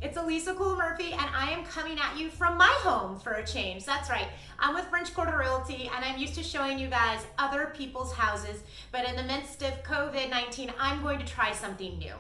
It's Elisa Cool Murphy, and I am coming at you from my home for a change. That's right. I'm with French Quarter Realty, and I'm used to showing you guys other people's houses, but in the midst of COVID-19, I'm going to try something new.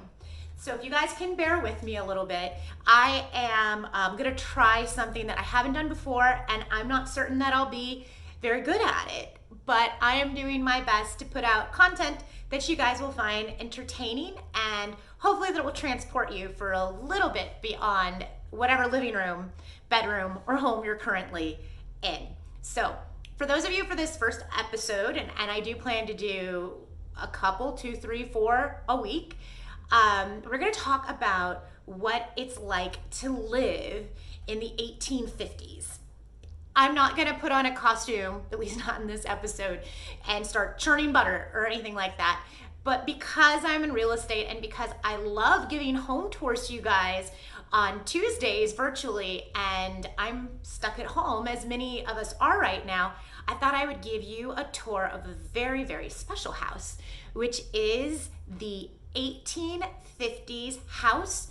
So if you guys can bear with me a little bit, I am gonna try something that I haven't done before, and I'm not certain that I'll be very good at it, but I am doing my best to put out content that you guys will find entertaining, and hopefully that will transport you for a little bit beyond whatever living room, bedroom, or home you're currently in. So for those of you for this first episode, and I do plan to do a couple, 2, 3, 4 a week, we're going to talk about what it's like to live in the 1850s. I'm not going to put on a costume, at least not in this episode, and start churning butter or anything like that. But because I'm in real estate and because I love giving home tours to you guys on Tuesdays virtually, and I'm stuck at home, as many of us are right now, I thought I would give you a tour of a very, very special house, which is the 1850s house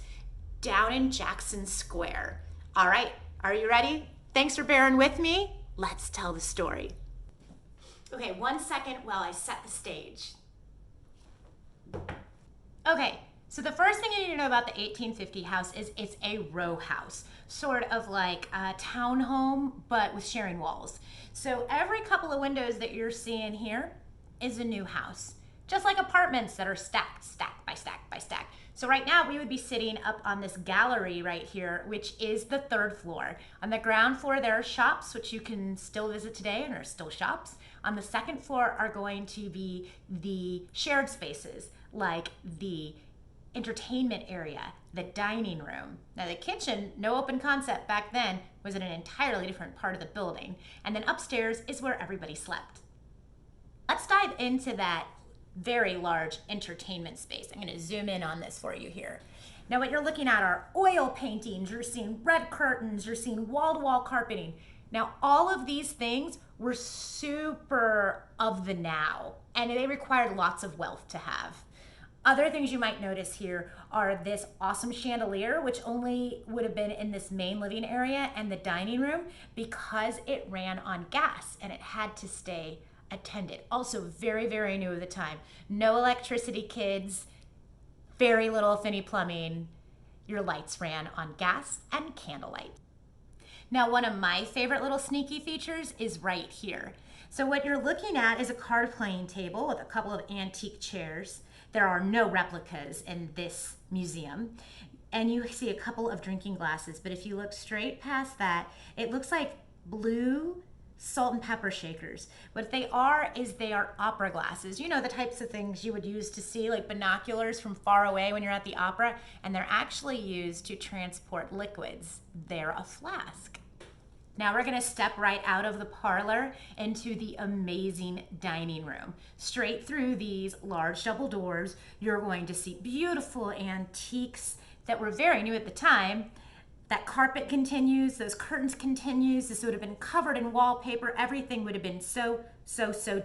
down in Jackson Square. All right, are you ready? Thanks for bearing with me. Let's tell the story. Okay, 1 second while I set the stage. Okay, so the first thing you need to know about the 1850 house is it's a row house, sort of like a townhome, but with sharing walls. So every couple of windows that you're seeing here is a new house, just like apartments that are stacked, stack by stack by stack. So right now we would be sitting up on this gallery right here, which is the 3rd floor. On the ground floor, there are shops, which you can still visit today, and are still shops. On the 2nd floor are going to be the shared spaces, like the entertainment area, the dining room. Now the kitchen, no open concept back then, was in an entirely different part of the building. And then upstairs is where everybody slept. Let's dive into that very large entertainment space. I'm going to zoom in on this for you here. Now what you're looking at are oil paintings, you're seeing red curtains, you're seeing wall-to-wall carpeting. Now all of these things were super of the now, and they required lots of wealth to have. Other things you might notice here are this awesome chandelier, which only would have been in this main living area and the dining room because it ran on gas and it had to stay attended. Also very, very new at the time. No electricity, kids, very little, if any, plumbing. Your lights ran on gas and candlelight. Now, one of my favorite little sneaky features is right here. So what you're looking at is a card playing table with a couple of antique chairs. There are no replicas in this museum. And you see a couple of drinking glasses, but if you look straight past that, it looks like blue salt and pepper shakers. What they are is they are opera glasses. You know, the types of things you would use to see like binoculars from far away when you're at the opera, and they're actually used to transport liquids. They're a flask. Now we're gonna step right out of the parlor into the amazing dining room. Straight through these large double doors, you're going to see beautiful antiques that were very new at the time. That carpet continues, those curtains continues, this would have been covered in wallpaper, everything would have been so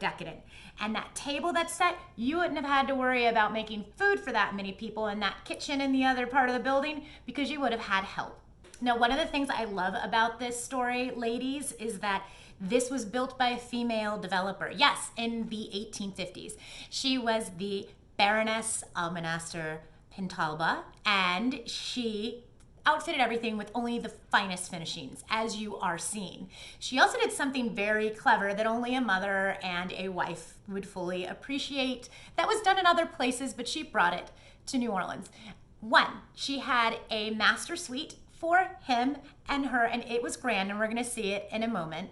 decadent. And that table that's set, you wouldn't have had to worry about making food for that many people in that kitchen in the other part of the building because you would have had help. Now, one of the things I love about this story, ladies, is that this was built by a female developer. Yes, in the 1850s. She was the Baroness Almonaster Pintalba, and she outfitted everything with only the finest finishings, as you are seeing. She also did something very clever that only a mother and a wife would fully appreciate. That was done in other places, but she brought it to New Orleans. 1, she had a master suite for him and her, and it was grand, and we're gonna see it in a moment.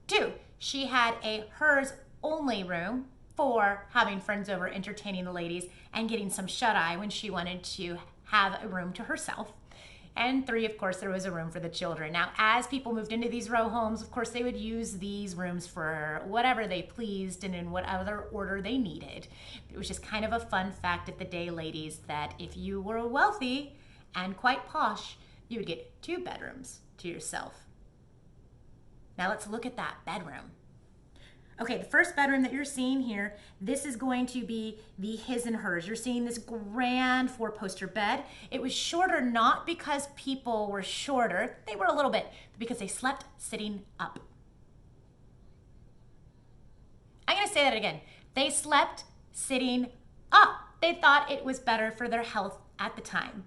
2, she had a hers only room for having friends over, entertaining the ladies, and getting some shut-eye when she wanted to have a room to herself. And 3, of course, there was a room for the children. Now, as people moved into these row homes, of course, they would use these rooms for whatever they pleased and in whatever order they needed. It was just kind of a fun fact of the day, ladies, that if you were wealthy and quite posh, you would get 2 bedrooms to yourself. Now let's look at that bedroom. Okay, the first bedroom that you're seeing here, this is going to be the his and hers. You're seeing this grand four-poster bed. It was shorter not because people were shorter, they were a little bit, but because they slept sitting up. I'm gonna say that again. They slept sitting up. They thought it was better for their health at the time.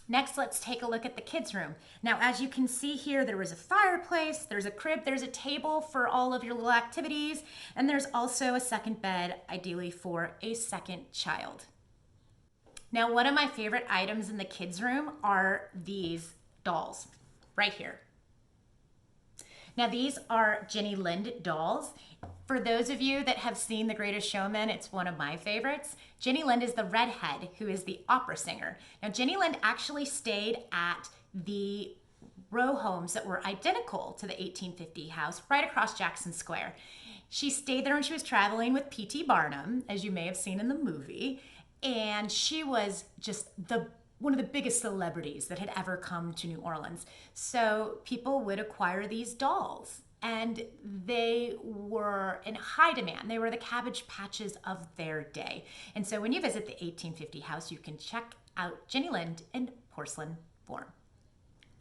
Next, let's take a look at the kids' room. Now, as you can see here, there was a fireplace, there's a crib, there's a table for all of your little activities, and there's also a second bed, ideally for a second child. Now, one of my favorite items in the kids' room are these dolls right here. Now, these are Jenny Lind dolls. For those of you that have seen The Greatest Showman, it's one of my favorites. Jenny Lind is the redhead who is the opera singer. Now, Jenny Lind actually stayed at the row homes that were identical to the 1850 house right across Jackson Square. She stayed there when she was traveling with P.T. Barnum, as you may have seen in the movie, and she was just one of the biggest celebrities that had ever come to New Orleans. So people would acquire these dolls, and they were in high demand. They were the Cabbage Patches of their day. And so when you visit the 1850 house, you can check out Jenny Lind in porcelain form.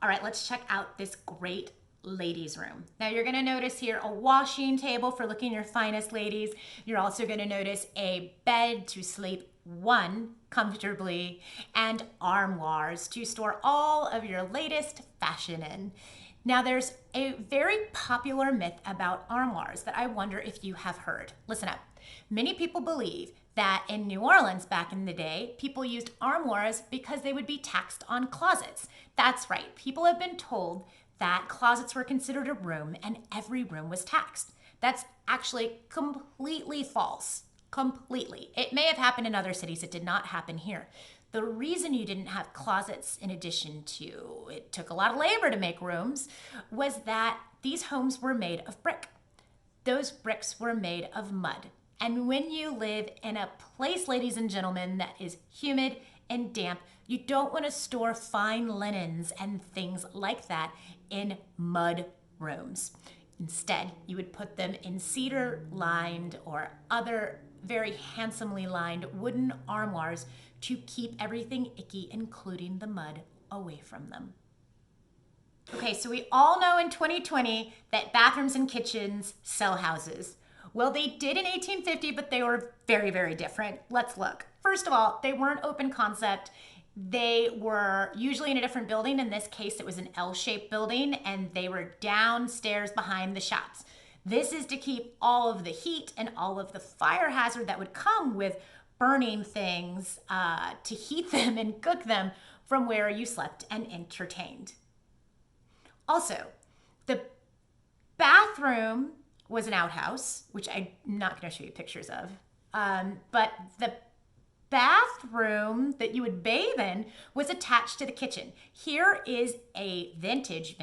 All right, let's check out this great ladies' room. Now you're gonna notice here a washing table for looking your finest, ladies. You're also gonna notice a bed to sleep one comfortably, and armoires to store all of your latest fashion in. Now there's a very popular myth about armoires that I wonder if you have heard. Listen up. Many people believe that in New Orleans back in the day, people used armoires because they would be taxed on closets. That's right. People have been told that closets were considered a room and every room was taxed. That's actually completely false. Completely. It may have happened in other cities. It did not happen here. The reason you didn't have closets, in addition to it took a lot of labor to make rooms, was that these homes were made of brick. Those bricks were made of mud. And when you live in a place, ladies and gentlemen, that is humid and damp, you don't want to store fine linens and things like that in mud rooms. Instead, you would put them in cedar-lined or other very handsomely lined wooden armoires to keep everything icky, including the mud, away from them. Okay, so we all know in 2020 that bathrooms and kitchens sell houses. Well, they did in 1850, but they were very, very different. Let's look. First of all, they weren't open concept. They were usually in a different building. In this case, it was an L-shaped building, and they were downstairs behind the shops. This is to keep all of the heat and all of the fire hazard that would come with burning things to heat them and cook them from where you slept and entertained. Also, the bathroom was an outhouse, which I'm not going to show you pictures of, but the bathroom that you would bathe in was attached to the kitchen. Here is a vintage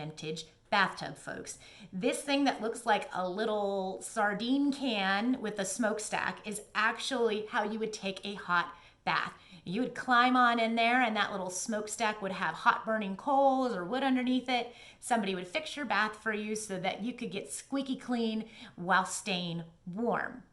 bathtub, folks. This thing that looks like a little sardine can with a smokestack is actually how you would take a hot bath. You would climb on in there, and that little smokestack would have hot burning coals or wood underneath it. Somebody would fix your bath for you so that you could get squeaky clean while staying warm.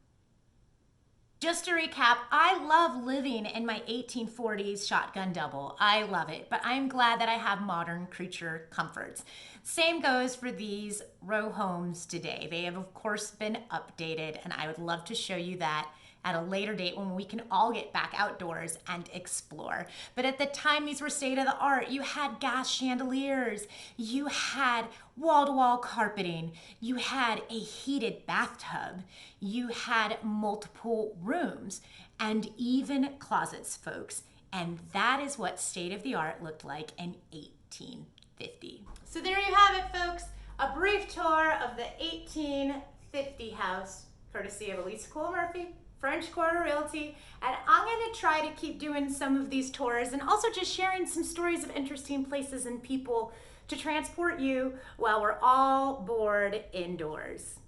Just to recap, I love living in my 1840s shotgun double. I love it, but I'm glad that I have modern creature comforts. Same goes for these row homes today. They have, of course, been updated, and I would love to show you that at a later date when we can all get back outdoors and explore. But at the time, these were state of the art. You had gas chandeliers, you had wall-to-wall carpeting, you had a heated bathtub, you had multiple rooms, and even closets, folks. And that is what state of the art looked like in 1850. So there you have it, folks. A brief tour of the 1850 house, courtesy of Elise Cole Murphy, French Quarter Realty, and I'm going to try to keep doing some of these tours and also just sharing some stories of interesting places and people to transport you while we're all bored indoors.